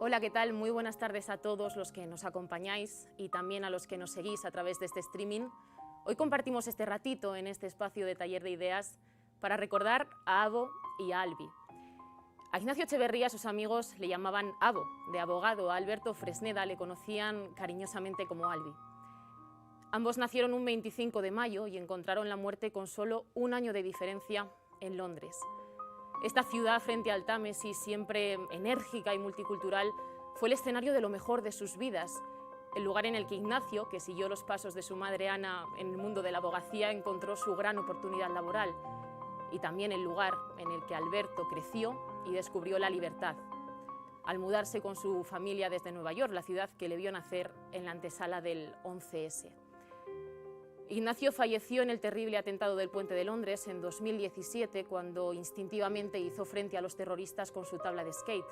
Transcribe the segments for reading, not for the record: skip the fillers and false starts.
Hola, ¿qué tal? Muy buenas tardes a todos los que nos acompañáis y también a los que nos seguís a través de este streaming. Hoy compartimos este ratito en este espacio de taller de ideas para recordar a Abo y a Albi. A Ignacio Echeverría sus amigos le llamaban Abo, de abogado. A Alberto Fresneda le conocían cariñosamente como Albi. Ambos nacieron un 25 de mayo y encontraron la muerte con solo un año de diferencia en Londres. Esta ciudad frente al Támesis, siempre enérgica y multicultural, fue el escenario de lo mejor de sus vidas, el lugar en el que Ignacio, que siguió los pasos de su madre Ana en el mundo de la abogacía, encontró su gran oportunidad laboral, y también el lugar en el que Alberto creció y descubrió la libertad, al mudarse con su familia desde Nueva York, la ciudad que le vio nacer en la antesala del 11S. Ignacio falleció en el terrible atentado del Puente de Londres en 2017, cuando instintivamente hizo frente a los terroristas con su tabla de skate.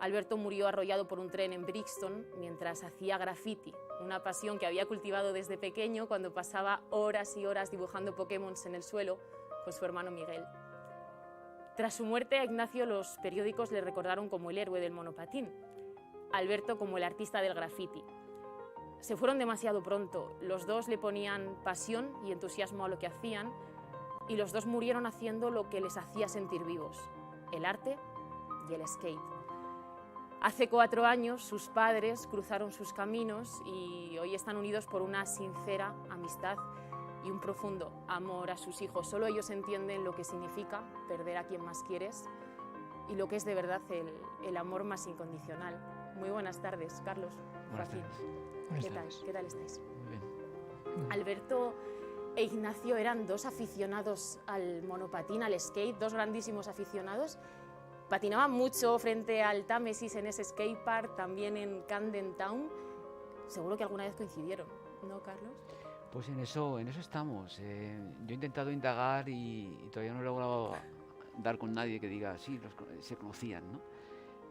Alberto murió arrollado por un tren en Brixton mientras hacía graffiti, una pasión que había cultivado desde pequeño cuando pasaba horas y horas dibujando Pokémon en el suelo con su hermano Miguel. Tras su muerte, a Ignacio los periódicos le recordaron como el héroe del monopatín, a Alberto como el artista del graffiti. Se fueron demasiado pronto, los dos le ponían pasión y entusiasmo a lo que hacían y los dos murieron haciendo lo que les hacía sentir vivos, el arte y el skate. Hace 4 años sus padres cruzaron sus caminos y hoy están unidos por una sincera amistad y un profundo amor a sus hijos. Solo ellos entienden lo que significa perder a quien más quieres y lo que es de verdad el amor más incondicional. Muy buenas tardes, Carlos. Buenas Joaquín. tardes. ¿Qué tal estáis? Muy bien. Alberto e Ignacio eran dos aficionados al monopatín, al skate, dos grandísimos aficionados. Patinaban mucho frente al Támesis en ese skatepark, también en Camden Town. Seguro que alguna vez coincidieron, ¿no, Carlos? Pues en eso estamos. Yo he intentado indagar y todavía no he logrado dar con nadie que diga, sí, se conocían, ¿no?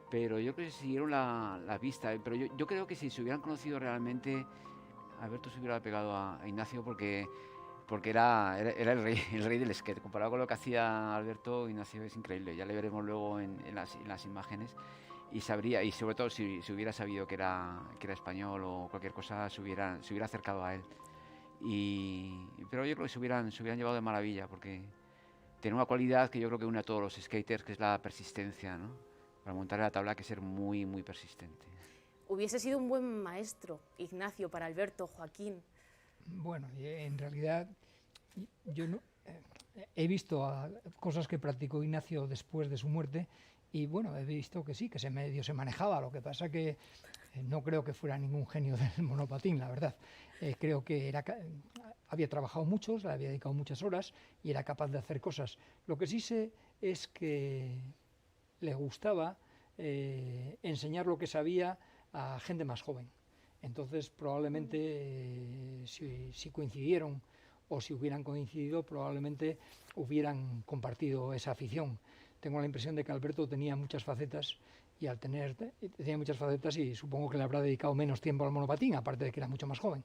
Pero yo creo que se siguieron la pista. Pero yo creo que si se hubieran conocido realmente, Alberto se hubiera pegado a Ignacio porque era el rey del skate. Comparado con lo que hacía Alberto, Ignacio es increíble. Ya le veremos luego en las imágenes. Y sabría, y sobre todo si hubiera sabido que era español o cualquier cosa, se hubiera acercado a él. Pero yo creo que se hubieran llevado de maravilla, porque tiene una cualidad que yo creo que une a todos los skaters, que es la persistencia, ¿no? Para montar en la tabla hay que ser muy, muy persistente. Hubiese sido un buen maestro, Ignacio, para Alberto, Joaquín. Bueno, en realidad yo no, he visto cosas que practicó Ignacio después de su muerte y bueno, he visto que sí, que medio se manejaba. Lo que pasa que no creo que fuera ningún genio del monopatín, la verdad. Creo que había trabajado mucho, le había dedicado muchas horas y era capaz de hacer cosas. Lo que sí sé es que le gustaba enseñar lo que sabía a gente más joven. Entonces probablemente si coincidieron o si hubieran coincidido, probablemente hubieran compartido esa afición. Tengo la impresión de que Alberto tenía muchas facetas y tenía muchas facetas y supongo que le habrá dedicado menos tiempo al monopatín, aparte de que era mucho más joven.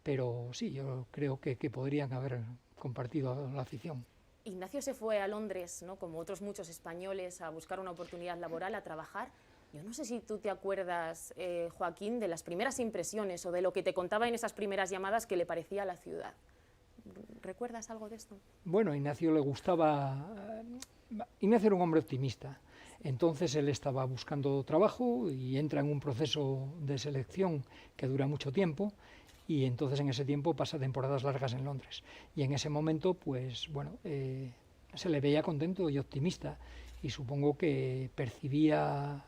Pero sí, yo creo que podrían haber compartido la afición. Ignacio se fue a Londres, ¿no?, como otros muchos españoles, a buscar una oportunidad laboral, a trabajar. Yo no sé si tú te acuerdas, Joaquín, de las primeras impresiones o de lo que te contaba en esas primeras llamadas que le parecía a la ciudad. ¿Recuerdas algo de esto? Bueno, Ignacio le gustaba... Ignacio era un hombre optimista. Entonces él estaba buscando trabajo y entra en un proceso de selección que dura mucho tiempo y entonces en ese tiempo pasa temporadas largas en Londres. Y en ese momento, pues bueno, se le veía contento y optimista y supongo que percibía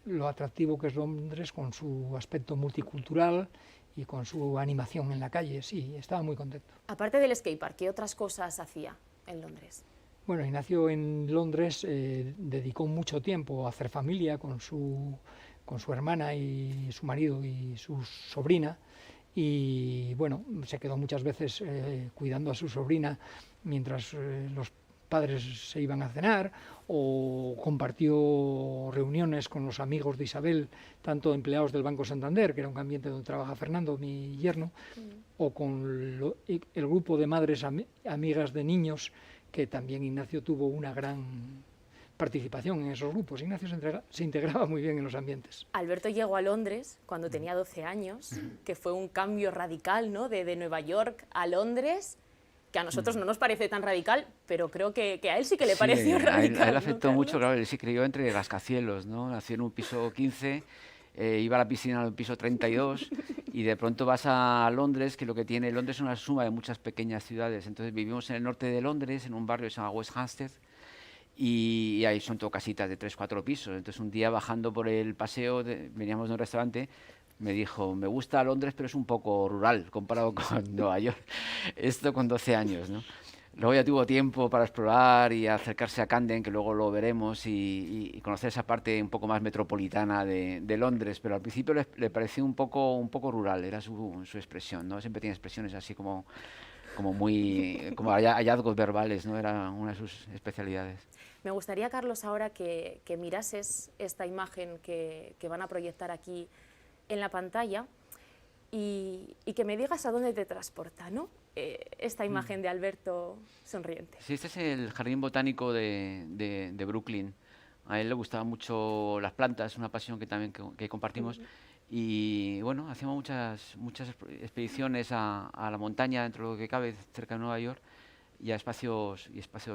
lo atractivo que es Londres con su aspecto multicultural y con su animación en la calle. Sí, estaba muy contento. Aparte del skatepark, ¿qué otras cosas hacía en Londres? Bueno, Ignacio en Londres dedicó mucho tiempo a hacer familia con su hermana y su marido y su sobrina y bueno, se quedó muchas veces cuidando a su sobrina mientras los padres se iban a cenar o compartió reuniones con los amigos de Isabel, tanto empleados del Banco Santander, que era un ambiente donde trabaja Fernando, mi yerno, o con el grupo de madres amigas de niños, que también Ignacio tuvo una gran participación en esos grupos. Ignacio se integraba muy bien en los ambientes. Alberto llegó a Londres cuando tenía 12 años, que fue un cambio radical, ¿no? De Nueva York a Londres, que a nosotros no nos parece tan radical, pero creo que a él sí que le pareció radical. A él ¿no, afectó Carlos? mucho, claro, él se crió entre rascacielos, ¿no? Nació en un piso 15, iba a la piscina al piso 32 y de pronto vas a Londres, que lo que tiene Londres es una suma de muchas pequeñas ciudades. Entonces vivimos en el norte de Londres, en un barrio que se llama West Hampstead, y ahí son todo casitas de 3-4 pisos. Entonces un día bajando por el paseo, veníamos de un restaurante, me dijo, me gusta Londres, pero es un poco rural comparado con Nueva York. Esto con 12 años, ¿no? Luego ya tuvo tiempo para explorar y acercarse a Camden, que luego lo veremos, y conocer esa parte un poco más metropolitana de Londres, pero al principio le pareció un poco rural, era su expresión, ¿no? Siempre tiene expresiones así como hallazgos verbales, ¿no? Era una de sus especialidades. Me gustaría, Carlos, ahora que mirases esta imagen que van a proyectar aquí en la pantalla y que me digas a dónde te transporta, ¿no? Esta imagen de Alberto sonriente. Sí, este es el Jardín Botánico de Brooklyn. A él le gustaban mucho las plantas, una pasión que también que compartimos. Y bueno, hacíamos muchas expediciones a la montaña, dentro de lo que cabe, cerca de Nueva York, y a espacios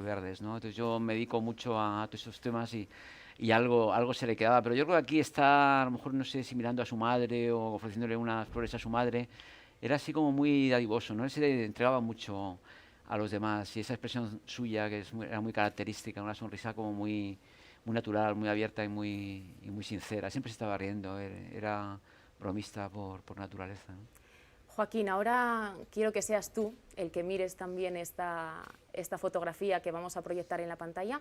verdes, ¿no? Entonces yo me dedico mucho a todos estos temas y algo se le quedaba. Pero yo creo que aquí está, a lo mejor no sé si mirando a su madre o ofreciéndole unas flores a su madre. Era así como muy dadivoso, ¿no? Él se le entregaba mucho a los demás y esa expresión suya, que era muy característica, una sonrisa como muy natural, muy abierta y muy sincera. Siempre se estaba riendo, era bromista por naturaleza, ¿no? Joaquín, ahora quiero que seas tú el que mires también esta fotografía que vamos a proyectar en la pantalla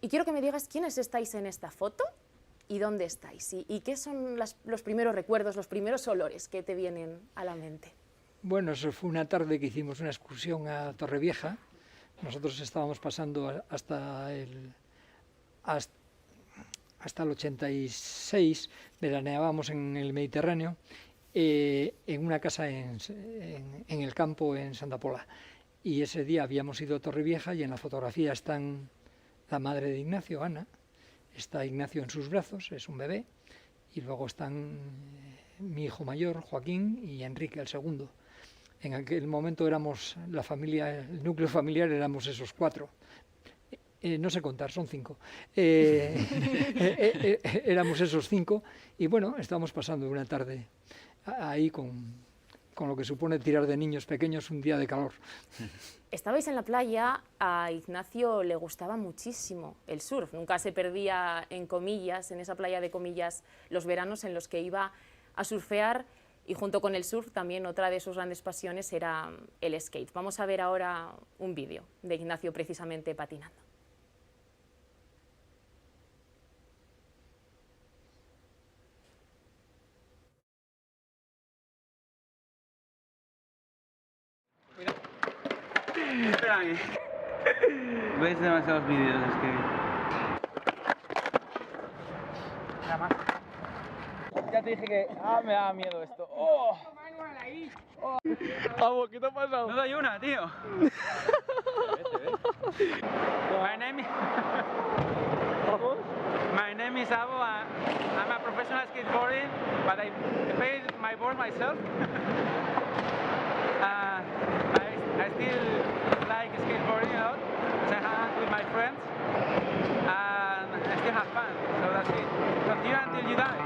y quiero que me digas quiénes estáis en esta foto y dónde estáis y qué son los primeros recuerdos, los primeros olores que te vienen a la mente. Bueno, eso fue una tarde que hicimos una excursión a Torrevieja. Nosotros estábamos pasando hasta el 86, veraneábamos en el Mediterráneo, en una casa en el campo en Santa Pola. Y ese día habíamos ido a Torrevieja y en la fotografía están la madre de Ignacio, Ana, está Ignacio en sus brazos, es un bebé, y luego están mi hijo mayor, Joaquín, y Enrique, el segundo. En aquel momento éramos la familia, el núcleo familiar éramos esos 4. No sé contar, son 5. Éramos esos 5 y bueno, estábamos pasando una tarde ahí con lo que supone tirar de niños pequeños un día de calor. Estabais en la playa, a Ignacio le gustaba muchísimo el surf, nunca se perdía en comillas, en esa playa de comillas, los veranos en los que iba a surfear y junto con el surf también otra de sus grandes pasiones era el skate. Vamos a ver ahora un vídeo de Ignacio precisamente patinando. Espérame. Ves demasiados vídeos, es que... Nada más. Ya te dije que... me da miedo esto. ¡Oh! Abo, ¿qué te ha pasado? No doy una, tío. My name is Abo. I'm a professional skateboarder, but I pay my board myself. I still like skateboarding a lot, so I hang out with my friends, and I still have fun, so that's it. Continue until you die.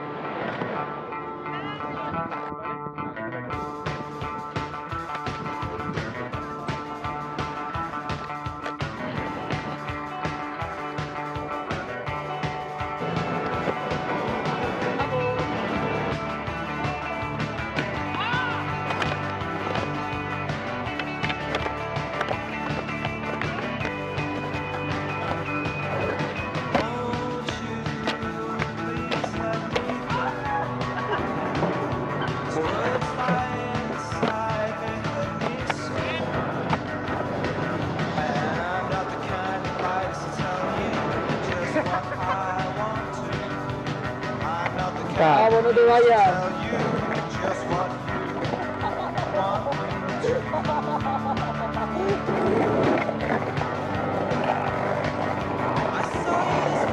Abo, no te vayas. I saw you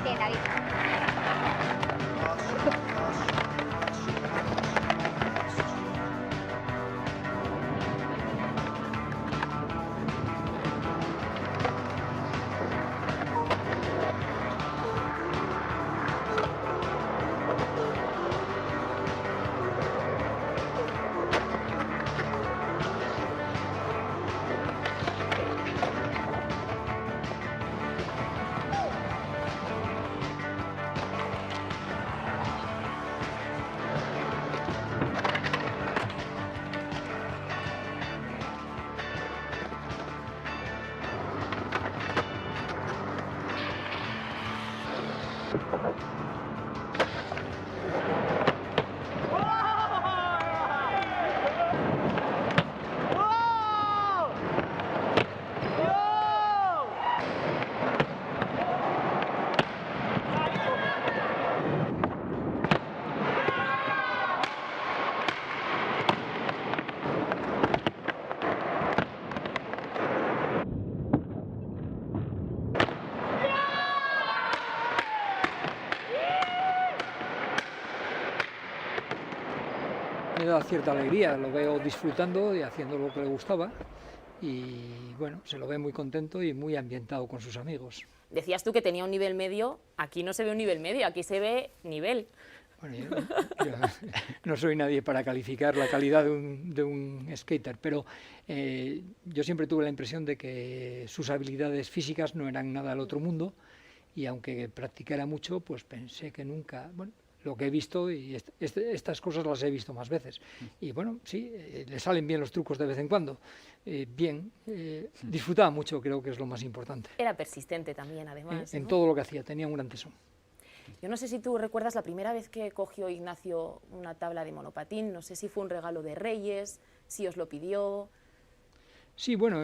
Bien, David. Me da cierta alegría, lo veo disfrutando y haciendo lo que le gustaba y bueno, se lo ve muy contento y muy ambientado con sus amigos. Decías tú que tenía un nivel medio, aquí no se ve un nivel medio, aquí se ve nivel. Bueno, yo no soy nadie para calificar la calidad de un skater, pero yo siempre tuve la impresión de que sus habilidades físicas no eran nada del otro mundo y aunque practicara mucho, pues pensé que nunca... Bueno, lo que he visto, y estas cosas las he visto más veces. Y bueno, sí, le salen bien los trucos de vez en cuando. Disfrutaba mucho, creo que es lo más importante. Era persistente también, además. En ¿no? todo lo que hacía, tenía un gran tesón. Yo no sé si tú recuerdas la primera vez que cogió Ignacio una tabla de monopatín, no sé si fue un regalo de Reyes, si os lo pidió... Sí, bueno,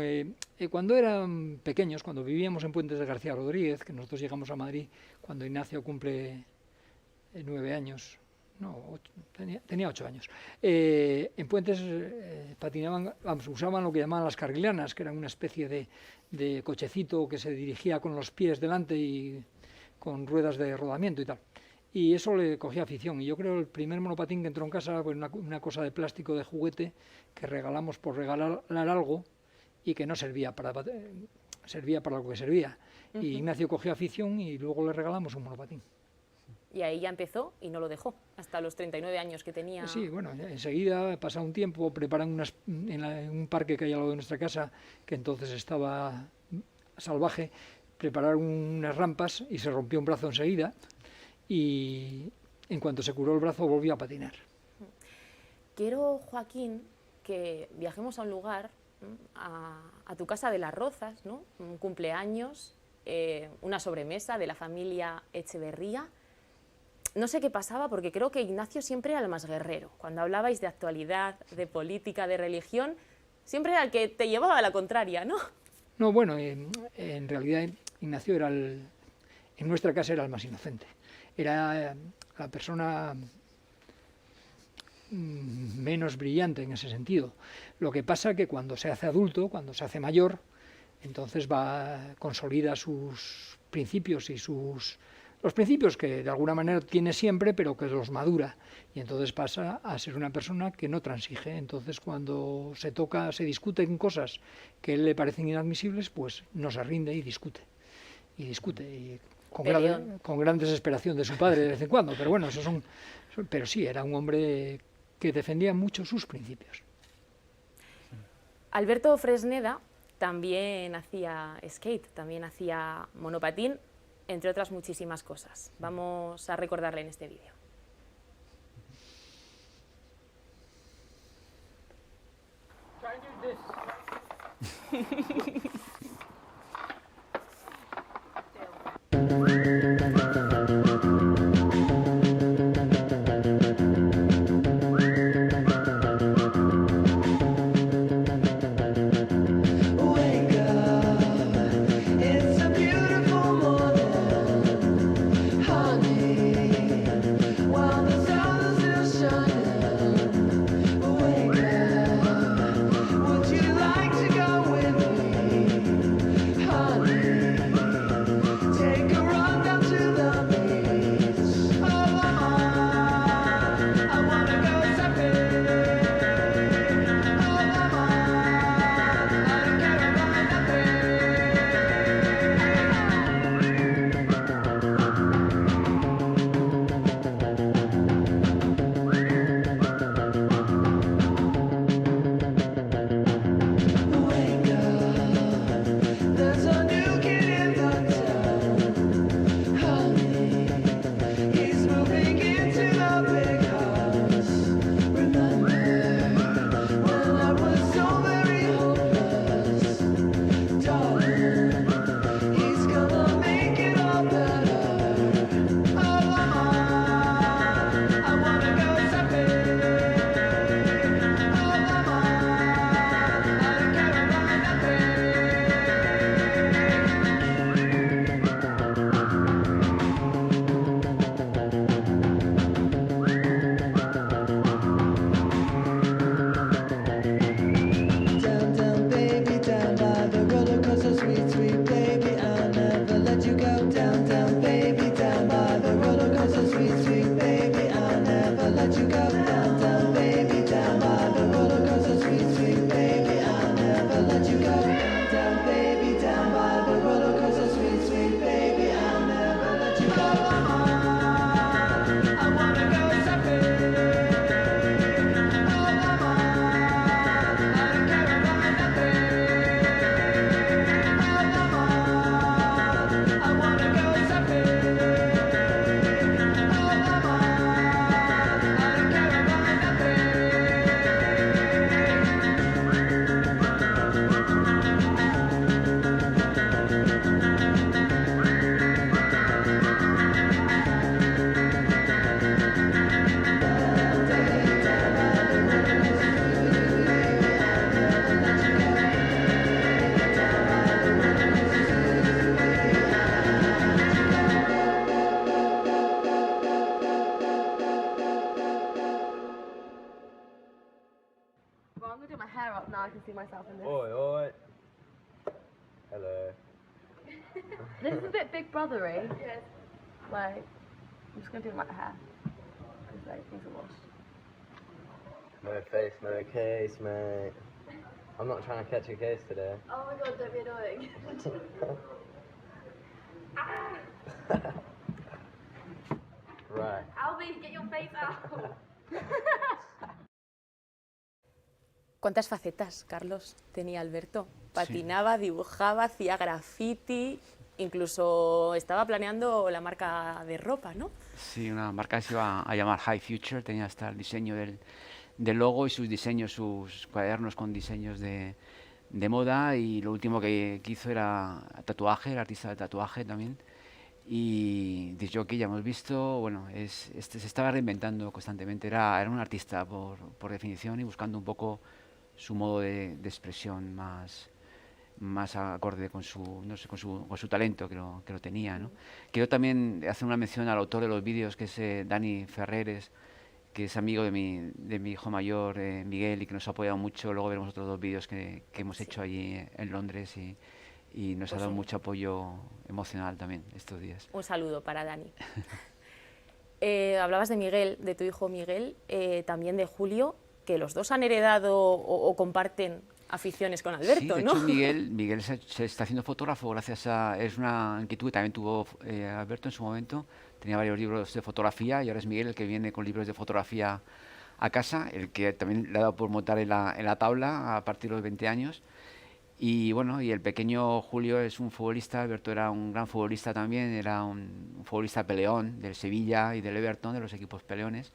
cuando eran pequeños, cuando vivíamos en Puentes de García Rodríguez, que nosotros llegamos a Madrid cuando Ignacio cumple 9 años, no, tenía 8 años. En Puentes patinaban, usaban lo que llamaban las carrilanas, que eran una especie de cochecito que se dirigía con los pies delante y con ruedas de rodamiento y tal. Y eso le cogía afición. Y yo creo que el primer monopatín que entró en casa fue una cosa de plástico de juguete que regalamos por regalar algo y que no servía para lo que servía. Y Ignacio cogió afición y luego le regalamos un monopatín. Y ahí ya empezó y no lo dejó, hasta los 39 años que tenía. Sí, bueno, enseguida, pasado un tiempo, preparan en un parque que hay al lado de nuestra casa, que entonces estaba salvaje, prepararon unas rampas y se rompió un brazo enseguida y en cuanto se curó el brazo volvió a patinar. Quiero, Joaquín, que viajemos a un lugar, a tu casa de Las Rozas, ¿no? Un cumpleaños, una sobremesa de la familia Echeverría. No sé qué pasaba, porque creo que Ignacio siempre era el más guerrero. Cuando hablabais de actualidad, de política, de religión, siempre era el que te llevaba a la contraria, ¿no? No, bueno, en realidad Ignacio en nuestra casa era el más inocente. Era la persona menos brillante en ese sentido. Lo que pasa que cuando se hace adulto, cuando se hace mayor, entonces consolida sus principios y los principios que de alguna manera tiene siempre, pero que los madura, y entonces pasa a ser una persona que no transige. Entonces cuando se discuten cosas que a él le parecen inadmisibles, pues no se rinde y discute, y con gran desesperación de su padre de vez en cuando, pero bueno, pero sí, era un hombre que defendía mucho sus principios. Alberto Fresneda también hacía skate, también hacía monopatín, entre otras muchísimas cosas. Vamos a recordarle en este vídeo. Would you like to go with me? Well, I'm going to do my hair up now. I can see myself in this. Oi, oi. Hello. This is a bit Big Brothery. Yes. Like, I'm just going to do my hair. Because, like, things are washed. No face, no case, mate. I'm not trying to catch a case today. Oh my god, don't be annoying. Right. Albie, get your face out. ¿Cuántas facetas, Carlos, tenía Alberto? Patinaba, dibujaba, hacía graffiti, incluso estaba planeando la marca de ropa, ¿no? Sí, una marca que se iba a llamar High Future, tenía hasta el diseño del logo y sus diseños, sus cuadernos con diseños de moda, y lo último que hizo era tatuaje, era artista de tatuaje también. Y disc jockey, ya hemos visto, bueno, se estaba reinventando constantemente, era un artista por definición, y buscando un poco su modo de expresión más acorde con su, no sé, con su talento que lo tenía, ¿no? Quiero también hacer una mención al autor de los vídeos, que es Dani Ferreres, que es amigo de mi hijo mayor, Miguel, y que nos ha apoyado mucho. Luego veremos otros dos vídeos que hemos hecho allí en Londres, y nos ha dado mucho apoyo emocional también estos días. Un saludo para Dani. Hablabas de Miguel, de tu hijo Miguel, también de Julio, que los dos han heredado o comparten aficiones con Alberto, sí, de ¿no? hecho, Miguel se está haciendo fotógrafo gracias a... Es una inquietud que también tuvo Alberto en su momento. Tenía varios libros de fotografía, y ahora es Miguel el que viene con libros de fotografía a casa, el que también le ha dado por montar en la tabla a partir de los 20 años. Y bueno, y el pequeño Julio es un futbolista. Alberto era un gran futbolista también, era un futbolista peleón del Sevilla y del Everton, de los equipos peleones.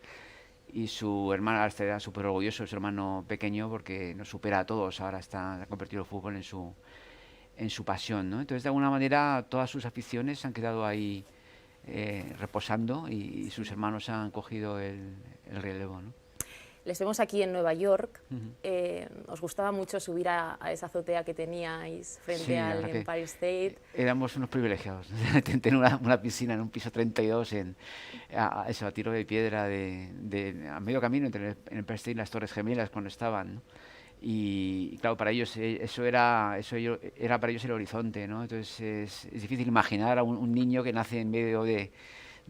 Y su hermana está súper orgulloso de su hermano pequeño, porque nos supera a todos. Ahora ha convertido el fútbol en su pasión, ¿no? Entonces, de alguna manera, todas sus aficiones se han quedado ahí reposando, y sus hermanos han cogido el relevo, ¿no? Les vemos aquí en Nueva York. Os gustaba mucho subir a esa azotea que teníais frente al Empire State. Éramos unos privilegiados. Tener una piscina en un piso 32, a tiro de piedra, a medio camino entre el Empire State y las Torres Gemelas cuando estaban, ¿no? Y claro, para ellos eso era para ellos el horizonte, ¿no? Entonces es difícil imaginar a un niño que nace en medio de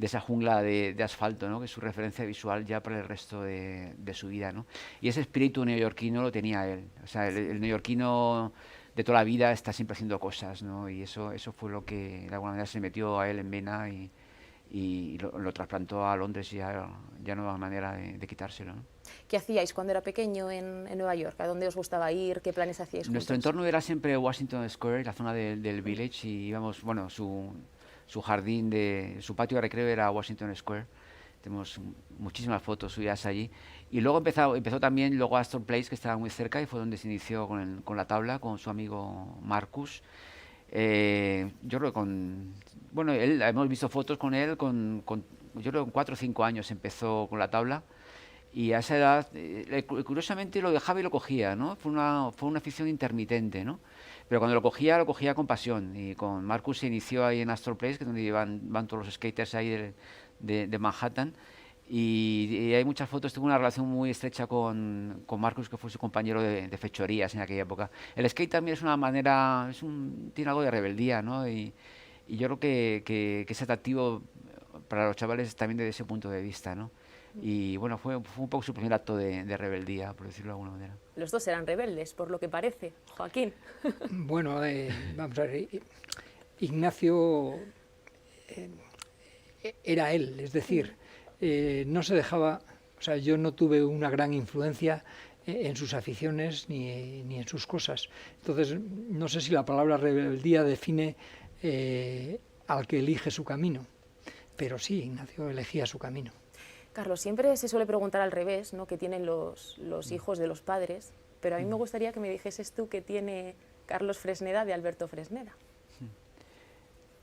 esa jungla de asfalto, ¿no? Que es su referencia visual ya para el resto de su vida, ¿no? Y ese espíritu neoyorquino lo tenía él. O sea, el neoyorquino de toda la vida está siempre haciendo cosas, ¿no? Y eso fue lo que de alguna manera se metió a él en vena, y lo trasplantó a Londres, y ya no había manera de quitárselo, ¿no? ¿Qué hacíais cuando era pequeño en Nueva York? ¿A dónde os gustaba ir? ¿Qué planes hacíais juntos? Nuestro entorno era siempre Washington Square, la zona del Village, y íbamos, bueno, su jardín, su patio de recreo era Washington Square. Tenemos muchísimas fotos suyas allí. Y luego empezó también Astor Place, que estaba muy cerca, y fue donde se inició con la tabla, con su amigo Marcus. Yo creo que hemos visto fotos con él, yo creo que con 4 o 5 años empezó con la tabla, y a esa edad, curiosamente, lo dejaba y lo cogía, ¿no? Fue una afición intermitente, ¿no? Pero cuando lo cogía con pasión. Y con Marcus se inició ahí en Astor Place, que es donde van todos los skaters ahí de Manhattan. Y hay muchas fotos. Tengo una relación muy estrecha con Marcus, que fue su compañero de fechorías en aquella época. El skate también es una manera, tiene algo de rebeldía, ¿no? Y yo creo que es atractivo para los chavales también desde ese punto de vista, ¿no? Y bueno, fue un poco su primer acto de rebeldía, por decirlo de alguna manera. Los dos eran rebeldes, por lo que parece. Joaquín. Bueno, vamos a ver, Ignacio era él, es decir, no se dejaba, o sea, yo no tuve una gran influencia en sus aficiones ni en sus cosas. Entonces, no sé si la palabra rebeldía define al que elige su camino, pero sí, Ignacio elegía su camino. Carlos, siempre se suele preguntar al revés, ¿no? ¿Qué tienen los hijos de los padres? Pero a mí me gustaría que me dijeses tú qué tiene Carlos Fresneda de Alberto Fresneda.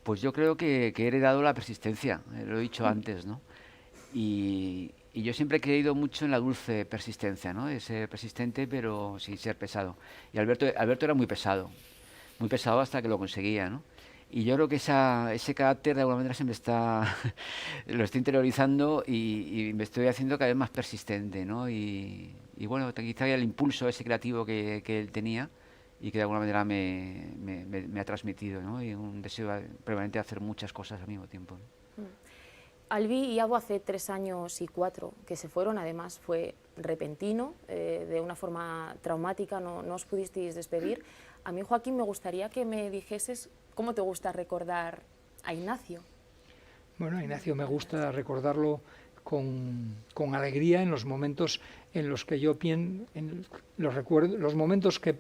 Pues yo creo que he heredado la persistencia, lo he dicho antes, ¿no? Y yo siempre he creído mucho en la dulce persistencia, ¿no? De ser persistente pero sin ser pesado. Y Alberto era muy pesado hasta que lo conseguía, ¿no? Y yo creo que ese carácter de alguna manera lo estoy interiorizando, y me estoy haciendo cada vez más persistente, ¿no? Y Y bueno, quizá el impulso ese creativo que él tenía y que de alguna manera me ha transmitido, ¿no? Y un deseo permanente de hacer muchas cosas al mismo tiempo, ¿no? Albi y Abo hace 3 años y 4 que se fueron, además fue repentino, de una forma traumática, no os pudisteis despedir. A mí, Joaquín, me gustaría que me dijeses cómo te gusta recordar a Ignacio. Bueno, a Ignacio me gusta recordarlo con alegría en los momentos en los que yo pienso, los momentos que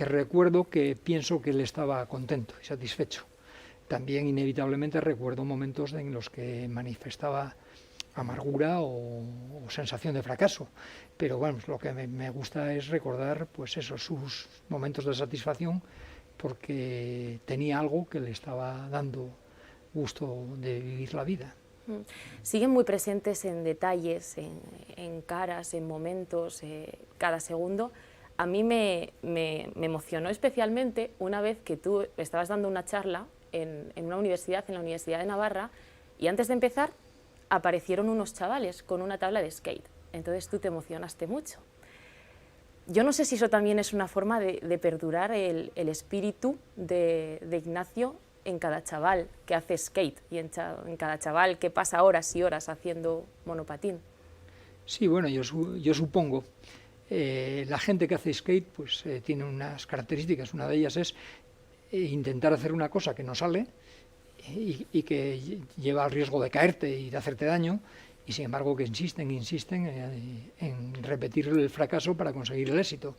recuerdo que pienso que él estaba contento y satisfecho. También inevitablemente recuerdo momentos en los que manifestaba amargura o sensación de fracaso, pero bueno, lo que me gusta es recordar pues eso, sus momentos de satisfacción, porque tenía algo que le estaba dando gusto de vivir la vida. Siguen muy presentes en detalles, en caras, en momentos, cada segundo. A mí me emocionó especialmente una vez que tú estabas dando una charla en una universidad, en la Universidad de Navarra, y antes de empezar aparecieron unos chavales con una tabla de skate. Entonces tú te emocionaste mucho. Yo no sé si eso también es una forma de perdurar el espíritu de Ignacio en cada chaval que hace skate y en cada chaval que pasa horas y horas haciendo monopatín. Sí, bueno, yo supongo. La gente que hace skate pues tiene unas características. Una de ellas es intentar hacer una cosa que no sale y que lleva al riesgo de caerte y de hacerte daño, y sin embargo que insisten en repetir el fracaso para conseguir el éxito.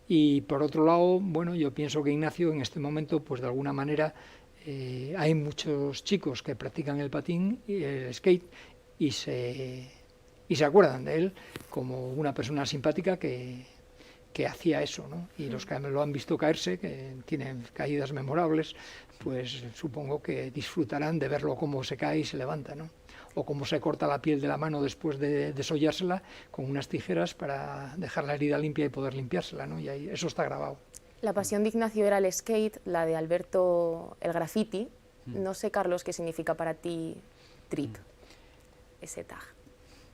Y por otro lado, bueno, yo pienso que Ignacio en este momento, pues de alguna manera, hay muchos chicos que practican el patín y el skate y se acuerdan de él como una persona simpática que hacía eso, ¿no? Y los que lo han visto caerse, que tienen caídas memorables, pues supongo que disfrutarán de verlo cómo se cae y se levanta, ¿no? O cómo se corta la piel de la mano después de desollársela con unas tijeras para dejar la herida limpia y poder limpiársela, ¿no? Y ahí, eso está grabado. La pasión de Ignacio era el skate, la de Alberto el graffiti. No sé, Carlos, qué significa para ti Trip, ese tag.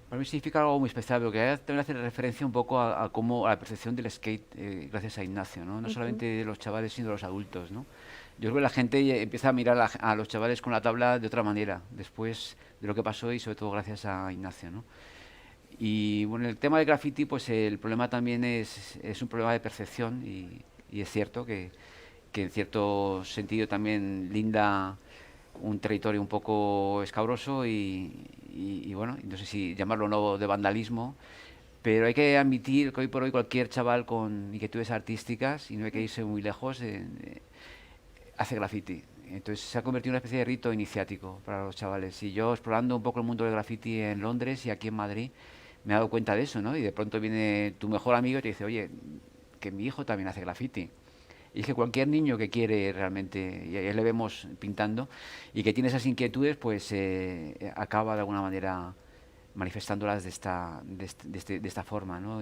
Para mí significa algo muy especial, porque también hace referencia un poco a la percepción del skate gracias a Ignacio, ¿no? No solamente de los chavales, sino de los adultos, ¿no? Yo creo que la gente empieza a mirar a los chavales con la tabla de otra manera, después de lo que pasó y sobre todo gracias a Ignacio, ¿no? Y bueno, el tema del graffiti, pues el problema también es un problema de percepción y es cierto que en cierto sentido también linda un territorio un poco escabroso y bueno, no sé si llamarlo no de vandalismo, pero hay que admitir que hoy por hoy cualquier chaval con inquietudes artísticas, y no hay que irse muy lejos, hace graffiti. Entonces se ha convertido en una especie de rito iniciático para los chavales. Y yo, explorando un poco el mundo del graffiti en Londres y aquí en Madrid, me he dado cuenta de eso, ¿no? Y de pronto viene tu mejor amigo y te dice, oye, que mi hijo también hace graffiti. Y es que cualquier niño que quiere realmente, y ahí le vemos pintando, y que tiene esas inquietudes, pues acaba de alguna manera manifestándolas de esta forma, ¿no?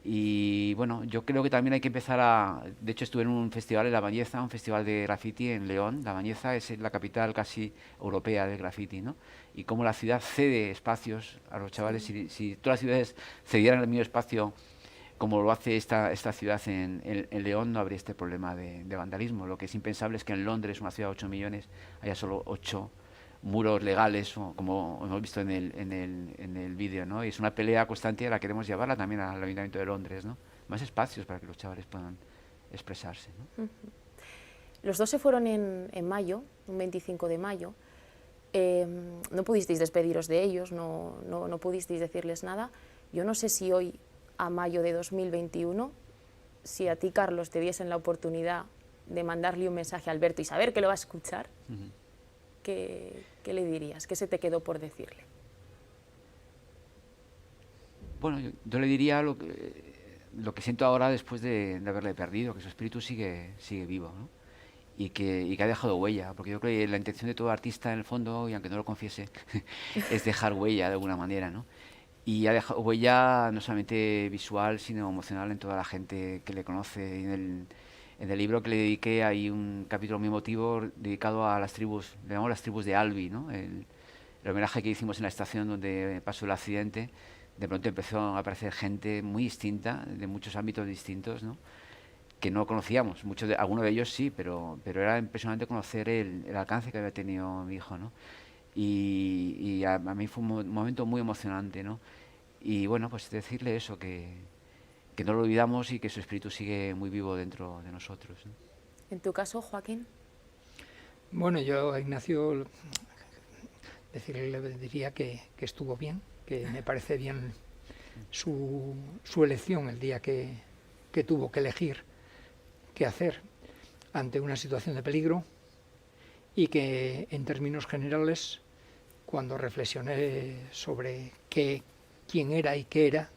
Y bueno, yo creo que también hay que empezar de hecho estuve en un festival en La Bañeza, un festival de graffiti en León. La Bañeza es la capital casi europea del graffiti, ¿no? Y cómo la ciudad cede espacios a los chavales. Si todas las ciudades cedieran el mismo espacio como lo hace esta ciudad en León, no habría este problema de vandalismo. Lo que es impensable es que en Londres, una ciudad de 8 millones, haya solo 8 muros legales, como hemos visto en el vídeo, ¿no? Y es una pelea constante y la queremos llevarla también al Ayuntamiento de Londres, ¿no? Más espacios para que los chavales puedan expresarse, ¿no? Los dos se fueron en mayo, un 25 de mayo. No pudisteis despediros de ellos, no pudisteis decirles nada. Yo no sé si hoy, a mayo de 2021, si a ti, Carlos, te diesen la oportunidad de mandarle un mensaje a Alberto y saber que lo va a escuchar, ¿qué le dirías? ¿Qué se te quedó por decirle? Bueno, yo le diría lo que siento ahora después de haberle perdido, que su espíritu sigue vivo, ¿no? Y que ha dejado huella, porque yo creo que la intención de todo artista, en el fondo, y aunque no lo confiese, es dejar huella de alguna manera, ¿no? Y ha dejado huella no solamente visual, sino emocional en toda la gente que le conoce. En el libro que le dediqué hay un capítulo muy emotivo dedicado a las tribus, le llamamos las tribus de Albi, ¿no? El homenaje que hicimos en la estación donde pasó el accidente, de pronto empezó a aparecer gente muy distinta, de muchos ámbitos distintos, ¿no? Que no conocíamos, algunos de ellos sí, pero era impresionante conocer el alcance que había tenido mi hijo, ¿no? Y a mí fue un momento muy emocionante, ¿no? Y bueno, pues decirle eso, que no lo olvidamos y que su espíritu sigue muy vivo dentro de nosotros, ¿no? En tu caso, Joaquín. Bueno, yo a Ignacio le diría que estuvo bien, que me parece bien su elección el día que tuvo que elegir qué hacer ante una situación de peligro, y que en términos generales, cuando reflexioné sobre quién era y qué era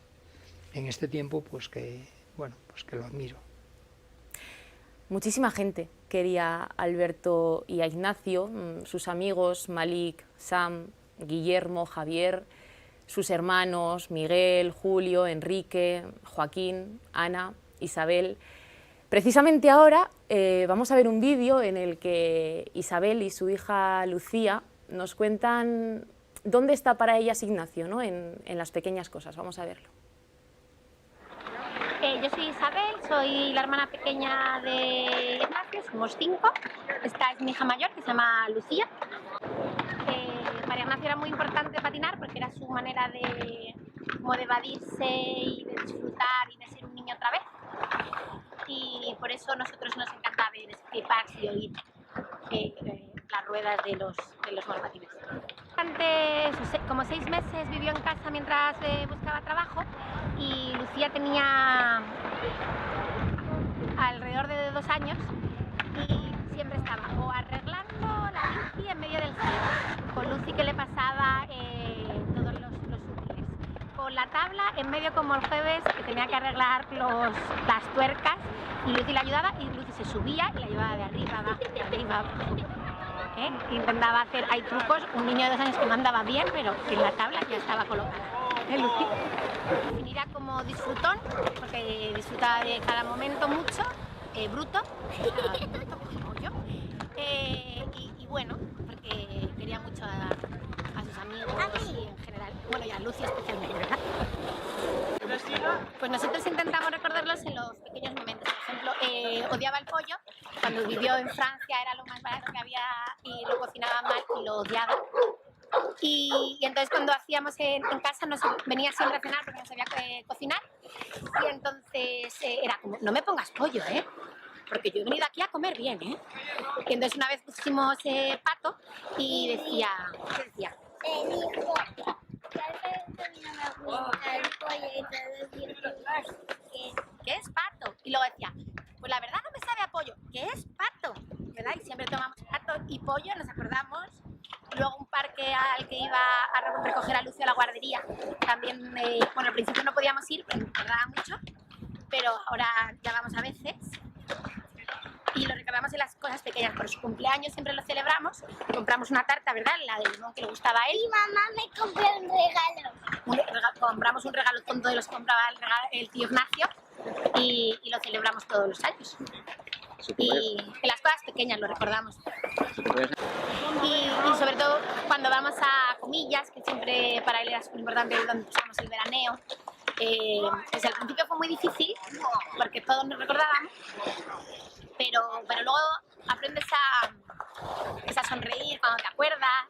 en este tiempo, pues que lo admiro. Muchísima gente quería a Alberto y a Ignacio, sus amigos Malik, Sam, Guillermo, Javier, sus hermanos Miguel, Julio, Enrique, Joaquín, Ana, Isabel. Precisamente ahora vamos a ver un vídeo en el que Isabel y su hija Lucía nos cuentan dónde está para ellas Ignacio, ¿no? en las pequeñas cosas. Vamos a verlo. Yo soy Isabel, soy la hermana pequeña de Ignacio, somos 5. Esta es mi hija mayor, que se llama Lucía. Para Ignacio era muy importante patinar porque era su manera de evadirse y de disfrutar y de ser un niño otra vez. Y por eso a nosotros nos encanta ver skateparks y oír las ruedas de los monopatines. Durante como 6 meses vivió en casa mientras buscaba trabajo, y Lucía tenía alrededor de 2 años y siempre estaba o arreglando la bici en medio del cielo, con Lucy que le pasaba todos los útiles, con la tabla en medio como el jueves que tenía que arreglar las tuercas, y Lucy le ayudaba y Lucy se subía y la llevaba de arriba abajo, de arriba abajo. Intentaba hacer, hay trucos, un niño de 2 años que no andaba bien, pero en la tabla ya estaba colocada. Lucy definirá como disfrutón, porque disfruta de cada momento mucho, bruto como yo, y bueno, porque quería mucho a sus amigos y en general, bueno, y a Lucy especialmente, ¿verdad? Pues nosotros intentamos recordarlos en los pequeños momentos. Por ejemplo, odiaba el pollo. Cuando vivió en Francia era lo más barato que había y lo cocinaba mal y lo odiaba. Y entonces cuando hacíamos en casa venía siempre a cenar porque no sabía cocinar. Y entonces era como, no me pongas pollo, porque yo he venido aquí a comer bien, Y entonces una vez pusimos pato y decía, ¿qué decía? ¿Qué es pato? Y luego decía, pues la verdad no me sabe a pollo. ¿Qué es pato? ¿Verdad? Y siempre tomamos pato y pollo, nos acordamos. Luego un parque al que iba a recoger a Lucio a la guardería. También, al principio no podíamos ir, pero nos acordaba mucho. Pero ahora ya vamos a veces. Y lo recordamos en las cosas pequeñas. Por su cumpleaños siempre lo celebramos. Compramos una tarta, ¿verdad? La de limón que le gustaba a él. Y mamá me compró un regalo. Compramos un regalo tonto de los que compraba el tío Ignacio. Y lo celebramos todos los años. Y en las cosas pequeñas lo recordamos. Y sobre todo cuando vamos a Comillas, que siempre para él era súper importante, donde pasamos el veraneo. Desde el principio fue muy difícil, porque todos nos recordábamos, pero luego aprendes a sonreír cuando te acuerdas.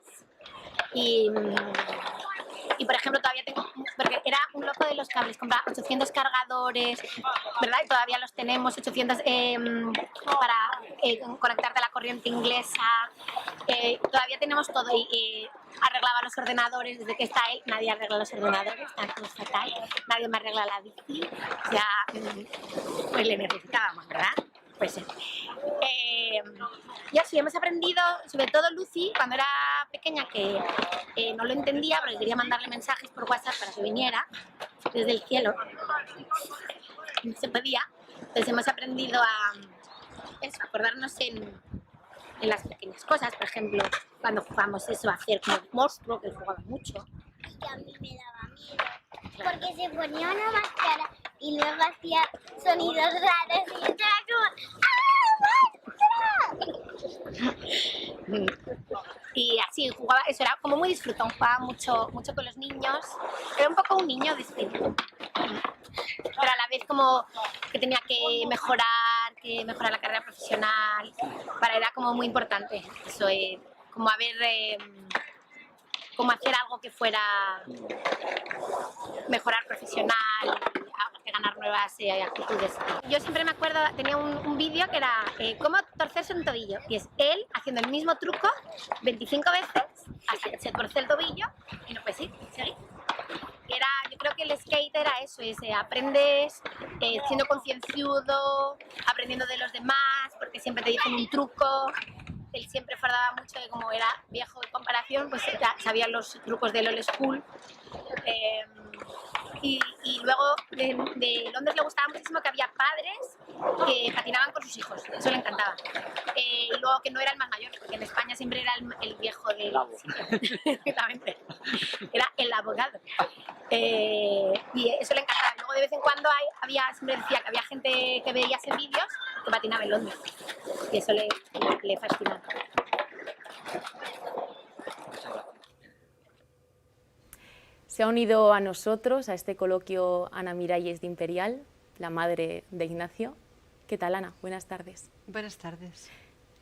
Y por ejemplo, todavía tengo, porque era un loco de los cables, compraba 800 cargadores, ¿verdad? Y todavía los tenemos, 800 para conectarte a la corriente inglesa. Todavía tenemos todo, y arreglaba los ordenadores. Desde que está él, nadie arregla los ordenadores, está todo fatal, nadie me arregla la bici, ya pues le necesitábamos, ¿verdad? Pues y así hemos aprendido, sobre todo Lucy, cuando era pequeña, que no lo entendía porque quería mandarle mensajes por WhatsApp para que viniera desde el cielo, no se podía. Entonces hemos aprendido a acordarnos en las pequeñas cosas. Por ejemplo, cuando jugamos a hacer como un monstruo, que jugaba mucho. Y a mí me daba miedo, porque se ponía una máscara y luego hacía sonidos raros y yo estaba como ¡ah, máscara! Y así jugaba, eso era como muy disfrutón, jugaba mucho con los niños, era un poco un niño de espíritu, pero a la vez como que tenía que mejorar la carrera profesional, para era como muy importante, eso como como hacer algo que fuera mejorar profesional, ganar nuevas actitudes. Yo siempre me acuerdo, tenía un vídeo que era cómo torcerse un tobillo, y es él haciendo el mismo truco 25 veces hasta que se torce el tobillo y no puede seguir. Yo creo que el skate era eso, aprendes siendo concienciudo, aprendiendo de los demás, porque siempre te dicen un truco. Él siempre fardaba mucho de como era viejo de comparación, pues ya sabía los trucos del old school. Y luego de Londres le gustaba muchísimo que había padres que patinaban con sus hijos, eso le encantaba. Y luego que no era el más mayor, porque en España siempre era el viejo del sitio. Exactamente. Era el abogado. Y eso le encantaba. Luego de vez en cuando siempre decía que había gente que veías en vídeos que patinaba en Londres. Y eso le fascinaba. Se ha unido a nosotros, a este coloquio, Ana Miralles de Imperial, la madre de Ignacio. ¿Qué tal, Ana? Buenas tardes. Buenas tardes.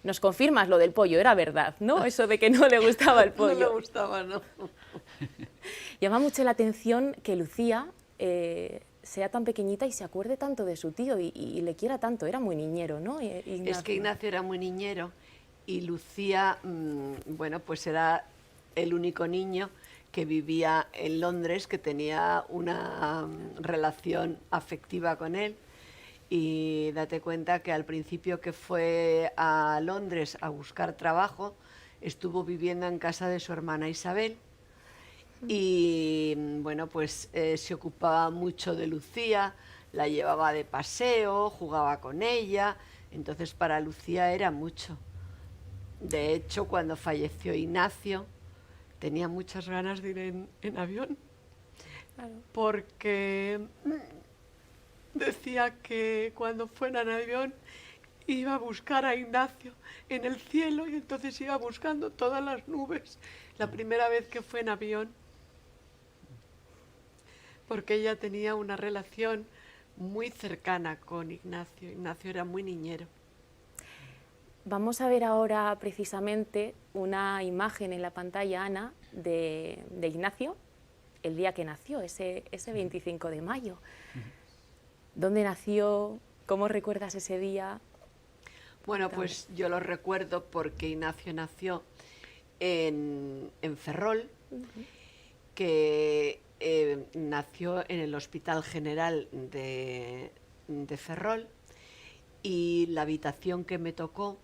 Nos confirmas lo del pollo, era verdad, ¿no? Eso de que no le gustaba el pollo. No le gustaba, no. Llama mucho la atención que Lucía sea tan pequeñita y se acuerde tanto de su tío y le quiera tanto. Era muy niñero, ¿no? Ignacio. Es que Ignacio era muy niñero y Lucía, bueno, pues era el único niño que vivía en Londres, que tenía una relación afectiva con él. Y date cuenta que al principio que fue a Londres a buscar trabajo, estuvo viviendo en casa de su hermana Isabel. Y bueno, pues se ocupaba mucho de Lucía, la llevaba de paseo, jugaba con ella. Entonces para Lucía era mucho. De hecho, cuando falleció Ignacio, tenía muchas ganas de ir en avión, claro, porque decía que cuando fuera en avión iba a buscar a Ignacio en el cielo, y entonces iba buscando todas las nubes la primera vez que fue en avión, porque ella tenía una relación muy cercana con Ignacio. Ignacio era muy niñero. Vamos a ver ahora precisamente una imagen en la pantalla, Ana, de Ignacio, el día que nació, ese 25 de mayo. ¿Dónde nació? ¿Cómo recuerdas ese día? Bueno, pues yo lo recuerdo porque Ignacio nació en Ferrol, que nació en el Hospital General de Ferrol, y la habitación que me tocó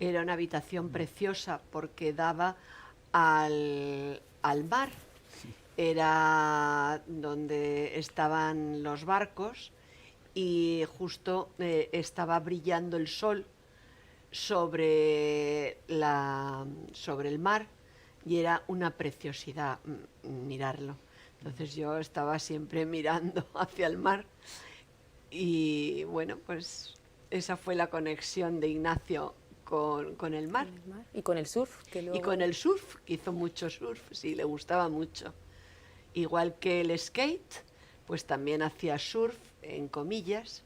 era una habitación preciosa porque daba al mar. Era donde estaban los barcos y justo estaba brillando el sol sobre el mar, y era una preciosidad mirarlo. Entonces yo estaba siempre mirando hacia el mar y bueno, pues esa fue la conexión de Ignacio con el mar. Y con el surf. Y con el surf, hizo mucho surf, sí, le gustaba mucho. Igual que el skate, pues también hacía surf, en comillas,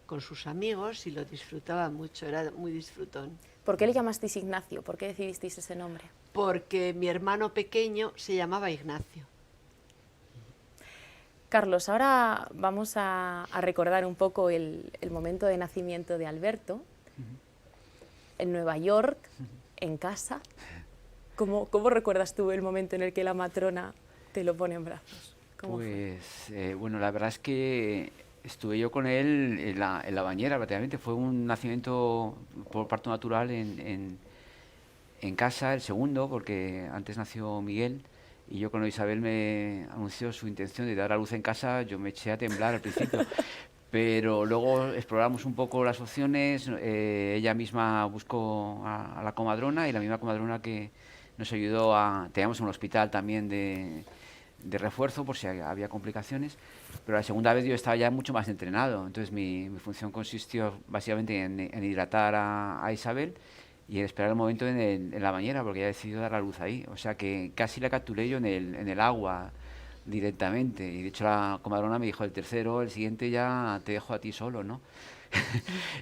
con sus amigos, y lo disfrutaba mucho, era muy disfrutón. ¿Por qué le llamasteis Ignacio? ¿Por qué decidisteis ese nombre? Porque mi hermano pequeño se llamaba Ignacio. Carlos, ahora vamos a recordar un poco el momento de nacimiento de Alberto, en Nueva York, en casa. ¿Cómo recuerdas tú el momento en el que la matrona te lo pone en brazos? Pues, bueno, la verdad es que estuve yo con él en la bañera prácticamente. Fue un nacimiento por parto natural en casa, el segundo, porque antes nació Miguel. Y yo cuando Isabel me anunció su intención de dar a luz en casa, yo me eché a temblar al principio. Pero luego exploramos un poco las opciones, ella misma buscó a la comadrona, y la misma comadrona que nos ayudó teníamos un hospital también de refuerzo por si había complicaciones, pero la segunda vez yo estaba ya mucho más entrenado. Entonces mi función consistió básicamente en hidratar a Isabel y en esperar el momento en la bañera, porque ella decidió dar la luz ahí. O sea que casi la capturé yo en el agua directamente. Y de hecho la comadrona me dijo, el tercero, el siguiente ya te dejo a ti solo, ¿no?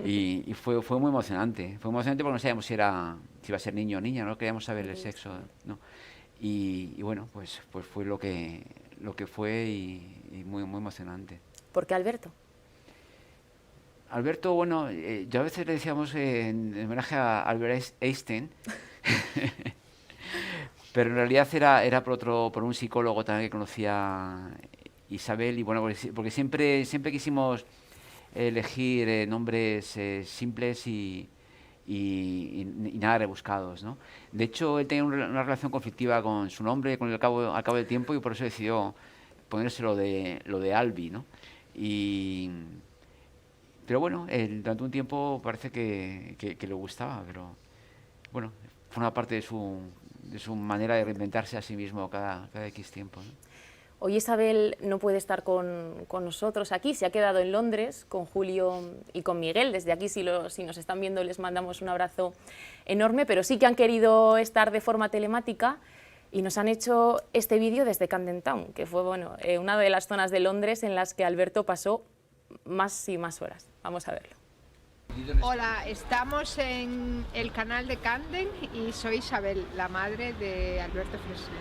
y fue muy emocionante. Fue emocionante porque no sabíamos si iba a ser niño o niña, no queríamos saber el sexo, ¿no? Y bueno, pues fue lo que fue y muy, muy emocionante. ¿Por qué Alberto? Alberto, bueno, yo a veces le decíamos en homenaje a Albert Einstein, pero en realidad era por un psicólogo también que conocía a Isabel, y bueno, porque siempre quisimos elegir nombres simples y nada rebuscados, ¿no? De hecho, él tenía una relación conflictiva con su nombre al cabo del tiempo, y por eso decidió ponerse lo de Albi, ¿no? Pero bueno, durante un tiempo parece que le gustaba, pero bueno, forma parte de su manera de reinventarse a sí mismo cada X tiempo, ¿no? Hoy Isabel no puede estar con nosotros aquí, se ha quedado en Londres con Julio y con Miguel. Desde aquí, si nos están viendo, les mandamos un abrazo enorme, pero sí que han querido estar de forma telemática y nos han hecho este vídeo desde Camden Town, que fue una de las zonas de Londres en las que Alberto pasó más y más horas. Vamos a verlo. Hola, estamos en el canal de Camden y soy Isabel, la madre de Alberto Fresneda.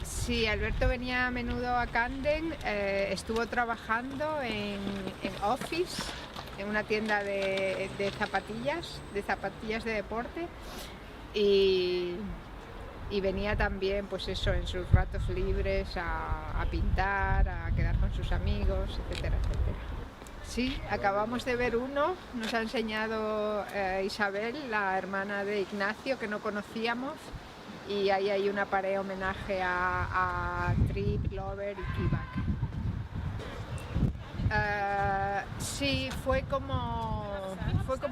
Sí, Alberto venía a menudo a Camden, estuvo trabajando en Office, en una tienda de zapatillas de deporte, y venía también, pues eso, en sus ratos libres a pintar, a quedar con sus amigos, etcétera, etcétera. Sí, acabamos de ver uno, nos ha enseñado Isabel, la hermana de Ignacio, que no conocíamos. Y ahí hay una pared homenaje a Trip, Lover y Kivak. Sí, fue como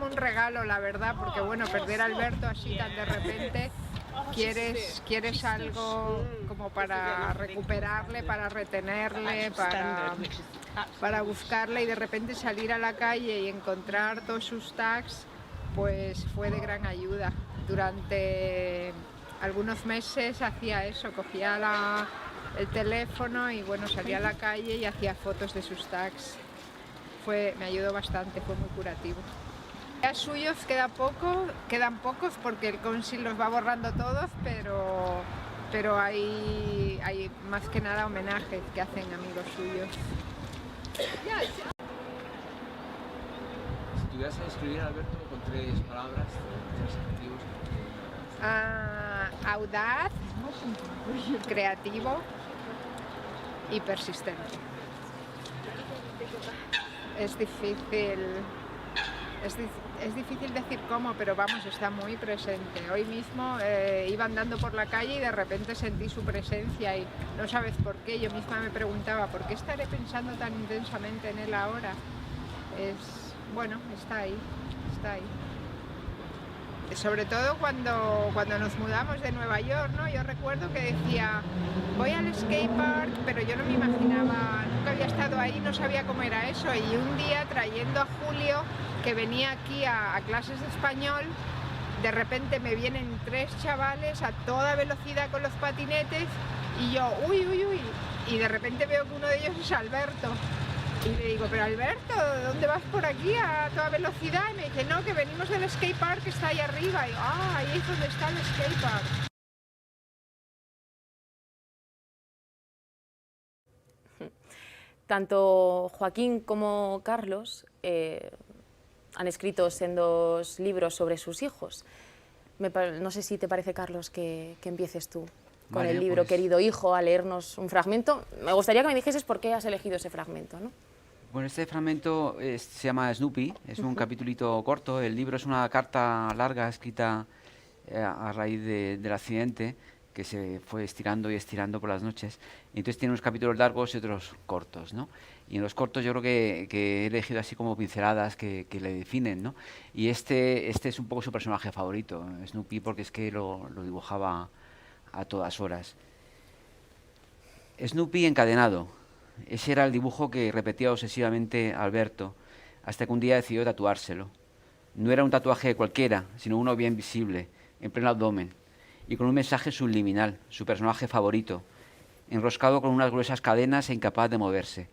un regalo, la verdad, porque perder a Alberto así tan de repente, quieres algo como para recuperarle, para retenerle, para buscarle, y de repente salir a la calle y encontrar todos sus tags, pues fue de gran ayuda. Durante algunos meses hacía eso, cogía el teléfono y salía a la calle y hacía fotos de sus tags. Me ayudó bastante, fue muy curativo. Ya suyos quedan pocos porque el Council los va borrando todos, pero hay más que nada homenajes que hacen amigos suyos. Si tuvieras que describir a Alberto con 3 palabras, 3 adjetivos. Audaz, creativo y persistente. Es difícil decir cómo, pero está muy presente. Hoy mismo iba andando por la calle y de repente sentí su presencia y no sabes por qué. Yo misma me preguntaba, ¿por qué estaré pensando tan intensamente en él ahora? Está ahí. Sobre todo cuando nos mudamos de Nueva York, ¿no? Yo recuerdo que decía, voy al skatepark, pero yo no me imaginaba, nunca había estado ahí, no sabía cómo era eso, y un día trayendo a Julio, que venía aquí a clases de español, de repente me vienen 3 chavales a toda velocidad con los patinetes, y yo, uy, y de repente veo que uno de ellos es Alberto. Y le digo, pero Alberto, ¿dónde vas por aquí a toda velocidad? Y me dice, no, que venimos del skatepark que está ahí arriba. Y ahí es donde está el skatepark. Tanto Joaquín como Carlos han escrito sendos libros sobre sus hijos. No sé si te parece, Carlos, que empieces tú con el libro Querido Hijo, a leernos un fragmento. Me gustaría que me dijeses por qué has elegido ese fragmento, ¿no? Bueno, este fragmento se llama Snoopy, es un capitulito corto. El libro es una carta larga escrita a raíz del accidente, que se fue estirando y estirando por las noches. Y entonces tiene unos capítulos largos y otros cortos, ¿no? Y en los cortos yo creo que he elegido así como pinceladas que le definen, ¿no? Y este es un poco su personaje favorito, Snoopy, porque es que lo dibujaba a todas horas. Snoopy encadenado. Ese era el dibujo que repetía obsesivamente Alberto, hasta que un día decidió tatuárselo. No era un tatuaje cualquiera, sino uno bien visible, en pleno abdomen, y con un mensaje subliminal, su personaje favorito, enroscado con unas gruesas cadenas e incapaz de moverse.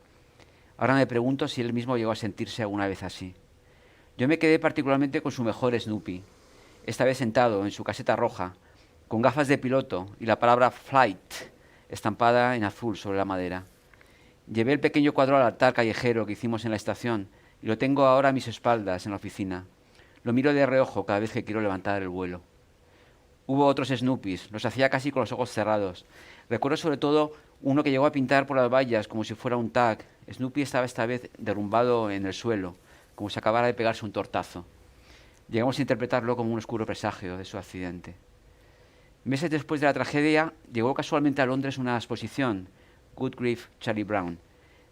Ahora me pregunto si él mismo llegó a sentirse alguna vez así. Yo me quedé particularmente con su mejor Snoopy, esta vez sentado en su caseta roja, con gafas de piloto y la palabra Flight estampada en azul sobre la madera. Llevé el pequeño cuadro al altar callejero que hicimos en la estación y lo tengo ahora a mis espaldas en la oficina. Lo miro de reojo cada vez que quiero levantar el vuelo. Hubo otros Snoopys, los hacía casi con los ojos cerrados. Recuerdo sobre todo uno que llegó a pintar por las vallas como si fuera un tag. Snoopy estaba esta vez derrumbado en el suelo, como si acabara de pegarse un tortazo. Llegamos a interpretarlo como un oscuro presagio de su accidente. Meses después de la tragedia, llegó casualmente a Londres una exposición, Good Grief, Charlie Brown,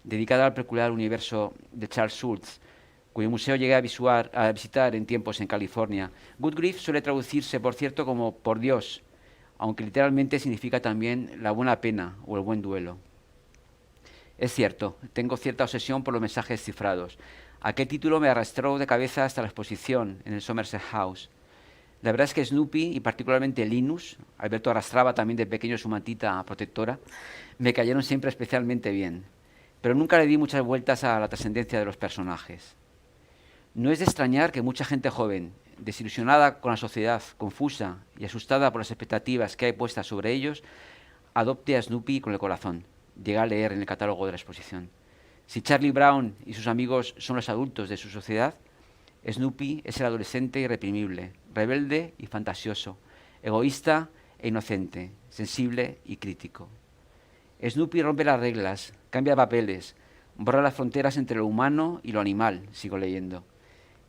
dedicada al peculiar universo de Charles Schulz, cuyo museo llegué a visitar en tiempos en California. Good Grief suele traducirse, por cierto, como por Dios, aunque literalmente significa también la buena pena o el buen duelo. Es cierto, tengo cierta obsesión por los mensajes cifrados. Aquel título me arrastró de cabeza hasta la exposición en el Somerset House. La verdad es que Snoopy, y particularmente Linus, Alberto arrastraba también de pequeño su mantita protectora, me cayeron siempre especialmente bien, pero nunca le di muchas vueltas a la trascendencia de los personajes. No es de extrañar que mucha gente joven, desilusionada con la sociedad, confusa y asustada por las expectativas que hay puestas sobre ellos, adopte a Snoopy con el corazón. Llega a leer en el catálogo de la exposición. Si Charlie Brown y sus amigos son los adultos de su sociedad, Snoopy es el adolescente irreprimible, rebelde y fantasioso, egoísta e inocente, sensible y crítico. Snoopy rompe las reglas, cambia papeles, borra las fronteras entre lo humano y lo animal, sigo leyendo.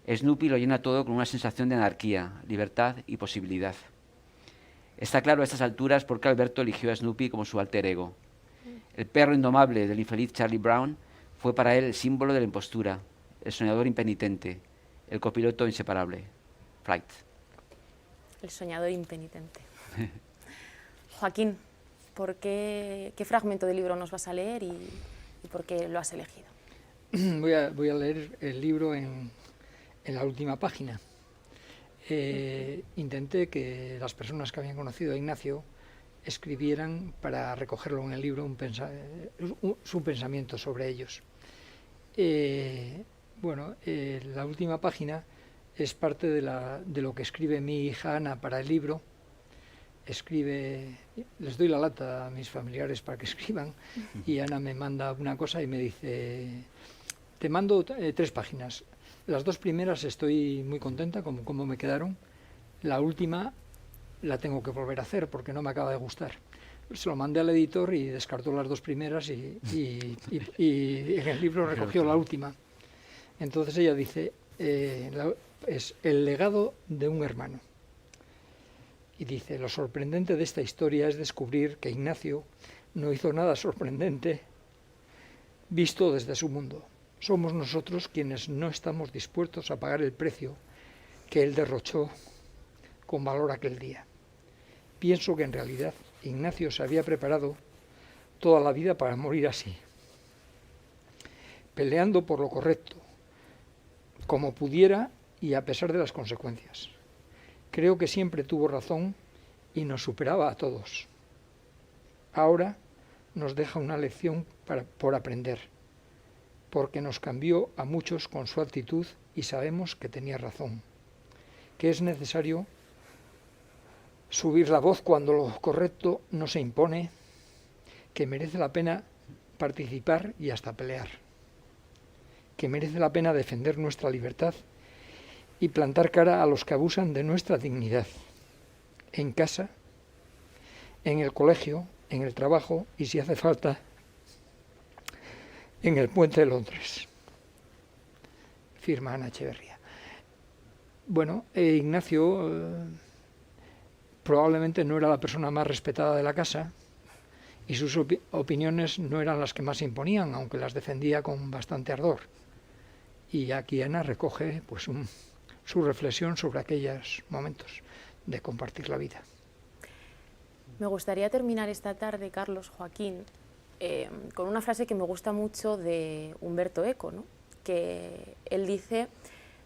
Snoopy lo llena todo con una sensación de anarquía, libertad y posibilidad. Está claro a estas alturas por qué Alberto eligió a Snoopy como su alter ego. El perro indomable del infeliz Charlie Brown fue para él el símbolo de la impostura, el soñador impenitente, el copiloto inseparable. Flight. El soñador impenitente. Joaquín, qué fragmento del libro nos vas a leer y por qué lo has elegido? Voy a leer el libro en la última página. Intenté que las personas que habían conocido a Ignacio escribieran para recogerlo en el libro su pensamiento sobre ellos. La última página es parte de lo que escribe mi hija Ana para el libro. Les doy la lata a mis familiares para que escriban y Ana me manda una cosa y me dice, te mando 3 páginas. Las 2 primeras estoy muy contenta con cómo me quedaron. La última la tengo que volver a hacer porque no me acaba de gustar. Se lo mandé al editor y descartó las 2 primeras y en el libro recogió la última. Entonces ella dice, es el legado de un hermano. Y dice, lo sorprendente de esta historia es descubrir que Ignacio no hizo nada sorprendente visto desde su mundo. Somos nosotros quienes no estamos dispuestos a pagar el precio que él derrochó con valor aquel día. Pienso que en realidad Ignacio se había preparado toda la vida para morir así, peleando por lo correcto, como pudiera y a pesar de las consecuencias. Creo que siempre tuvo razón y nos superaba a todos. Ahora nos deja una lección por aprender, porque nos cambió a muchos con su actitud y sabemos que tenía razón, que es necesario subir la voz cuando lo correcto no se impone, que merece la pena participar y hasta pelear, que merece la pena defender nuestra libertad y plantar cara a los que abusan de nuestra dignidad, en casa, en el colegio, en el trabajo y, si hace falta, en el puente de Londres. Firma Ana Echeverría. Bueno, Ignacio probablemente no era la persona más respetada de la casa y sus opiniones no eran las que más se imponían, aunque las defendía con bastante ardor. Y aquí Ana recoge pues su reflexión sobre aquellos momentos de compartir la vida. Me gustaría terminar esta tarde, Carlos, Joaquín, con una frase que me gusta mucho de Umberto Eco, ¿no? Que él dice,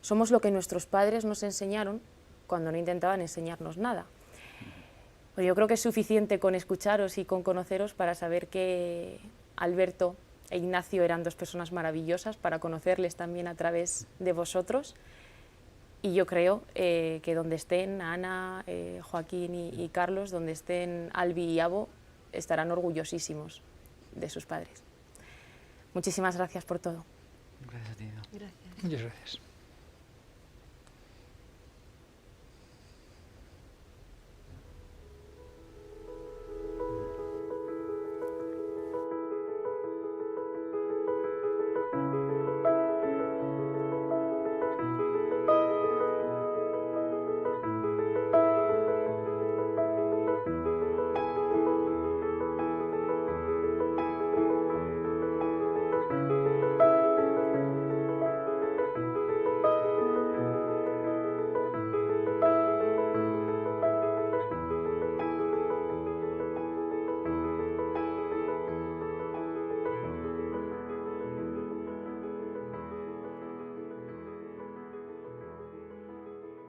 somos lo que nuestros padres nos enseñaron cuando no intentaban enseñarnos nada. Pues yo creo que es suficiente con escucharos y con conoceros para saber que Alberto e Ignacio eran dos personas maravillosas, para conocerles también a través de vosotros. Y yo creo que donde estén Ana, Joaquín y Carlos, donde estén Albi y Abo, estarán orgullosísimos de sus padres. Muchísimas gracias por todo. Gracias a ti. Gracias. Muchas gracias.